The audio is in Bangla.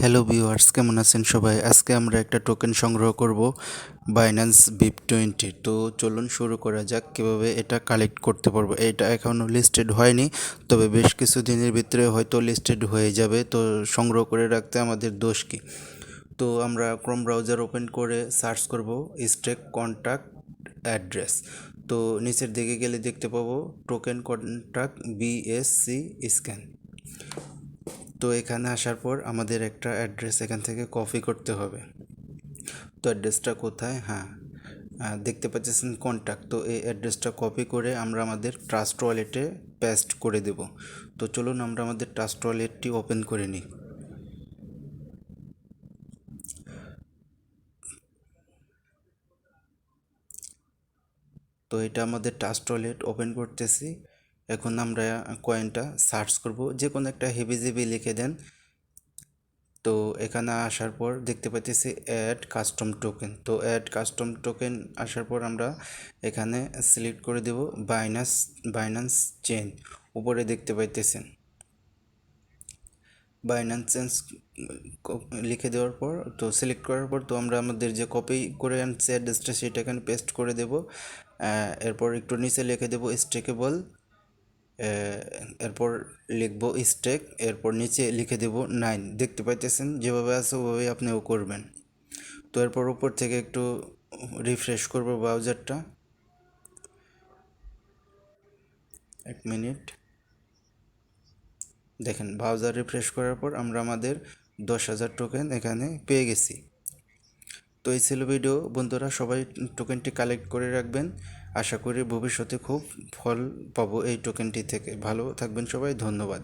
হ্যালো ভিউয়ার্স, কেমন আছেন সবাই? আজকে আমরা একটা টোকেন সংগ্রহ করব বাইন্যান্স BEP20। তো চলুন শুরু করা যাক কিভাবে এটা কালেক্ট করতে পারবো। এটা এখনও লিস্টেড হয়নি, তবে বেশ কিছু দিনের ভিতরে হয়তো লিস্টেড হয়ে যাবে। তো সংগ্রহ করে রাখতে আমাদের দোষ কি? তো আমরা ক্রোম ব্রাউজার ওপেন করে সার্চ করব স্টেক কন্ট্যাক্ট অ্যাড্রেস। তো নিচের দিকে গেলে দেখতে পাবো টোকেন কন্ট্যাক্ট BSC স্ক্যান। তো এখানে আসার পর আমাদের একটা অ্যাড্রেস এখান থেকে কপি করতে হবে। তো অ্যাড্রেসটা কোথায়? হ্যাঁ, দেখতে পাচ্ছেন কন্ট্যাক্ট। তো এই অ্যাড্রেসটা কপি করে আমরা আমাদের ট্রাস্ট ওয়ালেটে পেস্ট করে দেব। তো চলুন আমরা আমাদের ট্রাস্ট ওয়ালেটটি ওপেন করে নিই। তো এটা আমাদের ট্রাস্ট ওয়ালেট ওপেন করতেছি। এখন আমরা কয়েনটা সার্চ করব, যে কোনো একটা হেভিজিবি লিখে দেন। তো এখানে আসার পর দেখতে পাইতেছি অ্যাড কাস্টম টোকেন। তো অ্যাড কাস্টম টোকেন আসার পর আমরা এখানে সিলেক্ট করে দেব বাইন্যান্স চেইন। উপরে দেখতে পাইতেছেন বাইন্যান্স চেঞ্জ লিখে দেওয়ার পর, তো সিলেক্ট করার পর তো আমরা আমাদের যে কপি করে আনছি অ্যাড্রেসটা সেটা এখানে পেস্ট করে দেব। এরপর একটু নিচে লিখে দেব স্টেকেবল। এরপর লিখব স্টেক, এরপর নিচে লিখে দেব 9। দেখতে পাইতেছেন যেভাবে আছে ওভাবে আপনিও করবেন। তো এরপর উপর থেকে একটু রিফ্রেশ করব ব্রাউজারটা। 1 মিনিট, দেখেন ব্রাউজার রিফ্রেশ করার পর আমরা আমাদের 10,000 টোকেন এখানে পেয়ে গেছি। তো এই ছিল ভিডিও বন্ধুরা, সবাই টোকেনটি কালেক্ট করে রাখবেন। আশা করি ভবিষ্যতে খুব ফল পাবো এই টোকেনটি থেকে। ভালো থাকবেন সবাই, ধন্যবাদ।